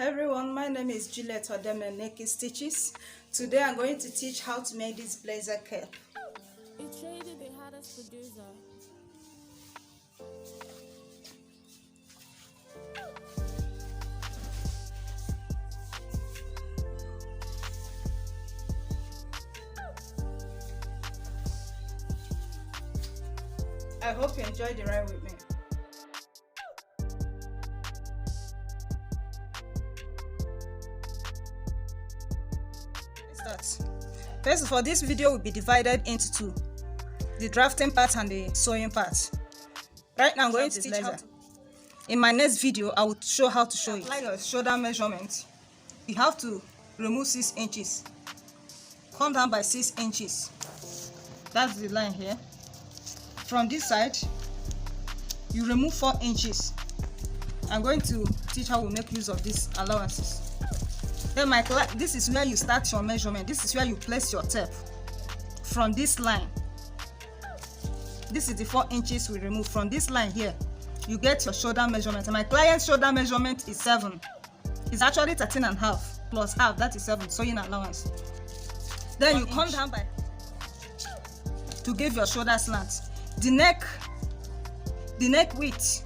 Hi everyone, my name is Juliet Odeme Nekky Stitches. Today I'm going to teach how to make this blazer cap. It's Shady, the hardest producer. I hope you enjoyed the ride with me. Let's start. First of all, this video will be divided into two: the drafting part and the sewing part. Right now I'm going to teach how to. In my next video, I will show how to sew it. Apply your shoulder measurement. You have to remove 6 inches. Come down by 6 inches. That's the line here. From this side, you remove 4 inches. I'm going to teach how we make use of these allowances. Then this is where you start your measurement. This is where you place your tape. From this line, this is the 4 inches we remove. From this line here, you get your shoulder measurement. And my client's shoulder measurement is 7. It's actually 13.5 plus half, that is 7, sewing allowance. Then you come down by to give your shoulder slant. The neck width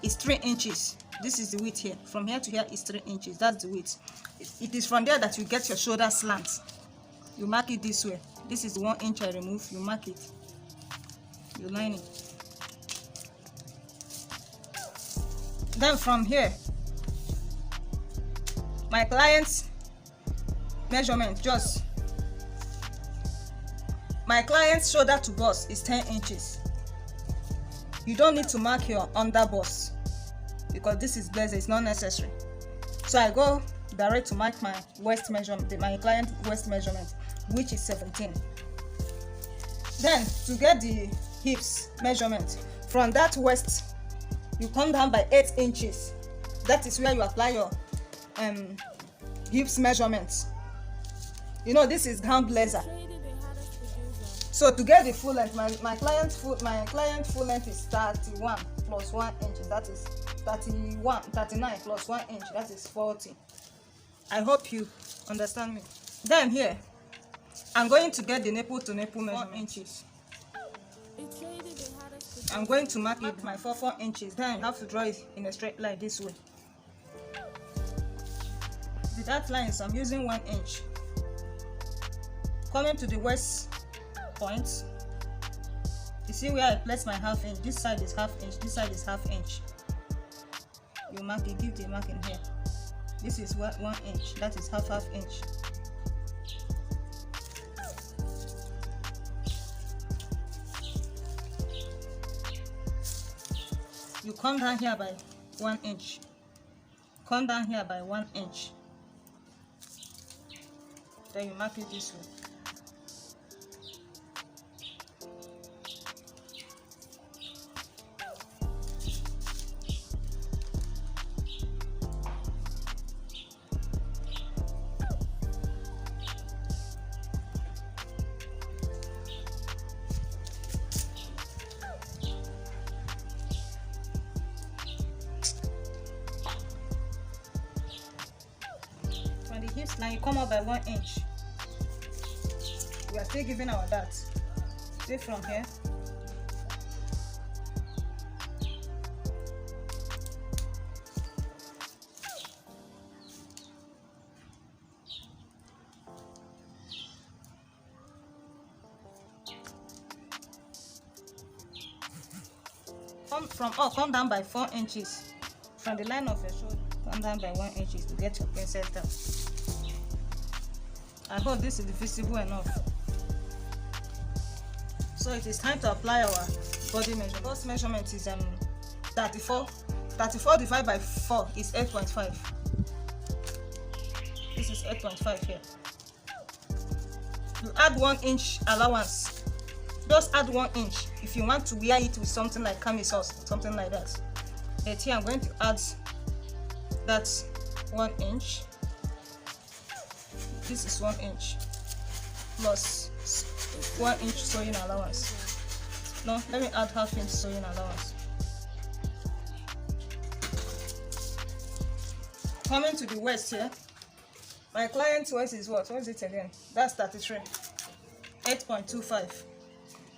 is 3 inches. This is the width here. From here to here is 3 inches. That's the width. It is from there that you get your shoulder slant. You mark it this way. This is the 1 inch I remove. You mark it. You line it. Then from here, my client's measurement, my client's shoulder to bust is 10 inches. You don't need to mark your under bust because this is blazer, it's not necessary. So I go direct to mark my waist measurement, my client waist measurement, which is 17. Then to get the hips measurement, from that waist you come down by 8 inches. That is where you apply your hips measurement. You know, this is gown blazer. So to get the full length, my client's full length is 31 plus 1 inch. That is 39 plus 1 inch. That is 40. I hope you understand me. Then here, I'm going to get the nipple to nipple measurement. 4 inches. I'm going to mark it my 4 inches. Then you have to draw it in a straight line this way. The dark lines, I'm using 1 inch. Coming to the waist point, you see where I place my half inch. This side is half inch, this side is half inch. You mark it, give the marking here. This is 1 inch, that is half inch. You come down here by 1 inch. Come down here by 1 inch. Then you mark it this way. From the hips line, you come up by 1 inch. We are still giving our dart. See from here. Come down by 4 inches. From the line of your shoulder, come down by 1 inch to get your princess down. I hope this is visible enough. So it is time to apply our body measurement. First measurement is 34. 34 divided by 4 is 8.5. This is 8.5 here. You add 1 inch allowance. Just add 1 inch if you want to wear it with something like camisoles, something like that. But here I'm going to add that 1 inch. This is 1 inch plus 1 inch sewing allowance. No, let me add half inch sewing allowance. Coming to the waist here. My client's waist is what? What is it again? That's 33. 8.25.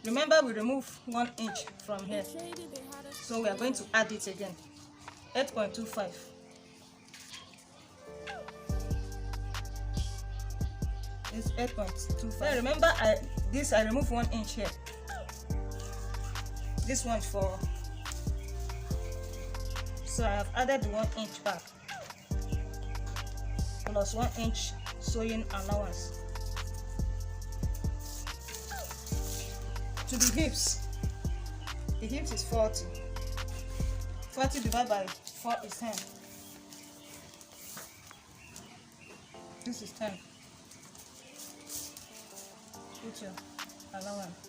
Remember, we remove 1 inch from here. So we are going to add it again. 8.25. It's 8.25. Then remember, I remove 1 inch here. This one for. So I have added 1 inch back. Plus 1 inch sewing allowance. To the hips is 40. 40 divided by 4 is 10. This is 10. Put your allowance.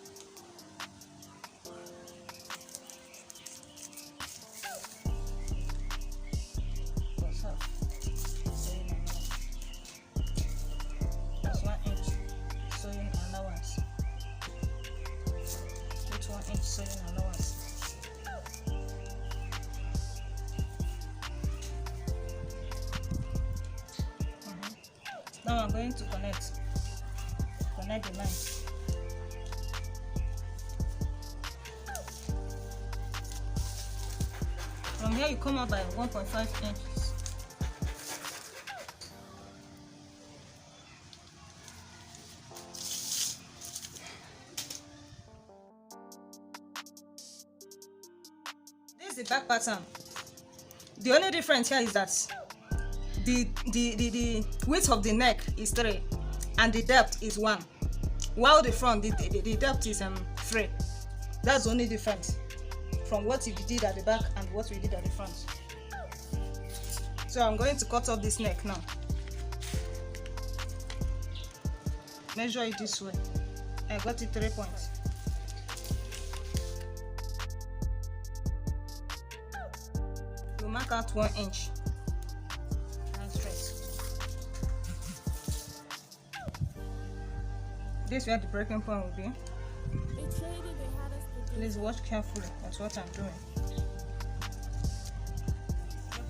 Plus half. Sewing allowance. Plus 1 inch sewing allowance. Put 1 inch sewing allowance. Now I'm going to connect the line. From here you come out by 1.5 inches. This is the back pattern. The only difference here is that the width of the neck is 3 and the depth is 1, while the front the depth is 3. That's the only difference from what we did at the back and what we did at the front. So I'm going to cut off this neck now. Measure it this way. I got it 3 points. You mark out 1 inch. This is where the breaking point will be. Please watch carefully. That's what I'm doing.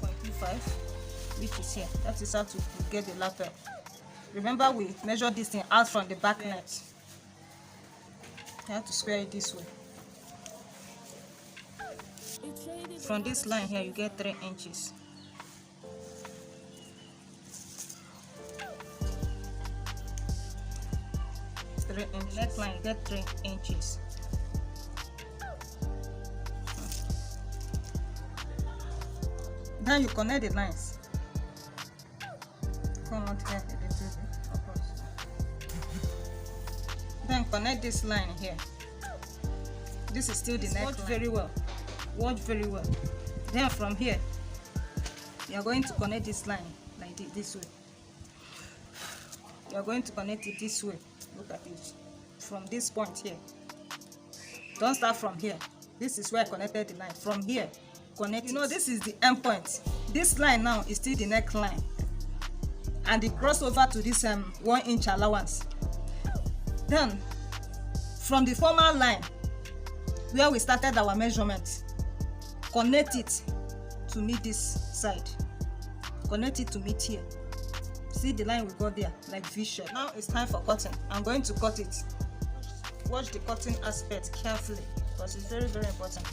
0.25, which is here. That is how to get the lapel. Remember, we measured this thing out from the back net. You have to square it this way. From this line here, you get 3 inches. Neckline, you get 3 inches. Then you connect the lines. Come out here a little bit, of course. Then connect this line here. This is still the neck. Watch very well. Watch very well. Then from here, you are going to connect this line like this way. You are going to connect it this way. Look at it. From this point here. Don't start from here. This is where I connected the line. From here, connect. You know, this is the end point. This line now is still the neck line. And the crossover to this 1 inch allowance. Then, from the former line, where we started our measurement, connect it to meet this side. Connect it to meet here. See the line we got there, like V shape. Now it's time for cutting. I'm going to cut it. Watch the cutting aspect carefully because it's very, very important.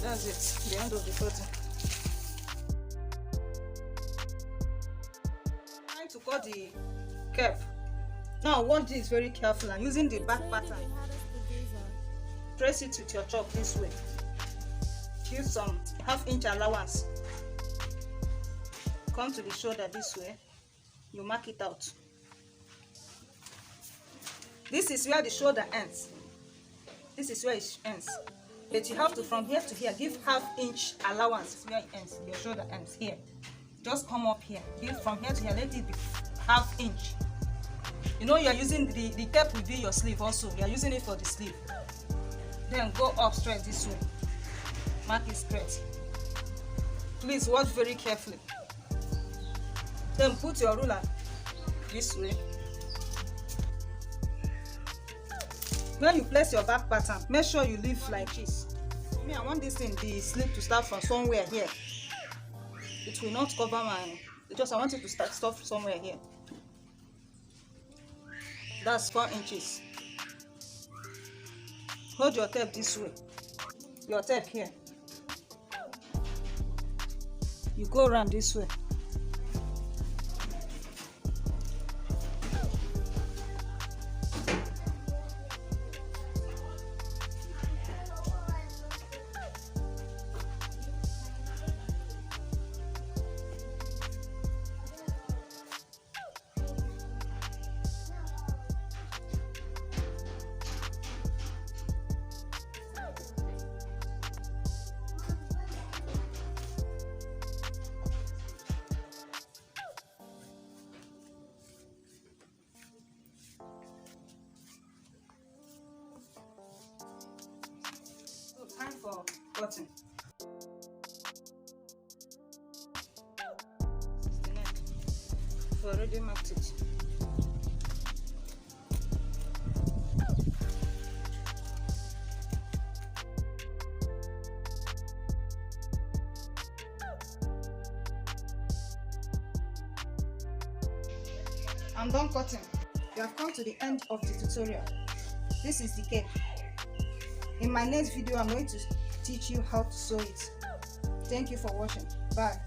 That's it, the end of the cutting. Trying to cut the cap. Now, watch this very careful. I'm using the back pattern. Press it with your chalk this way. give some half-inch allowance. Come to the shoulder this way, you mark it out. This is where the shoulder ends. This is where it ends. But you have to, from here to here, give half-inch allowance where it ends. Your shoulder ends here. Just come up here. Give from here to here. Let it be half-inch. You know you are using the tape will be your sleeve also. You are using it for the sleeve. Then go up straight this way. Mark it straight. Please watch very carefully. Then put your ruler this way. When you place your back pattern, make sure you leave like this. Me, I want this thing, the sleeve, to start from somewhere here. It will not cover my. Just I want it to start somewhere here. That's 4 inches. Hold your tape this way. Your tape here. You go around this way. Time for cutting. This is the neck. I've already marked it. I'm done cutting. You have come to the end of the tutorial. This is the cape. In my next video, I'm going to teach you how to sew it. Thank you for watching. Bye.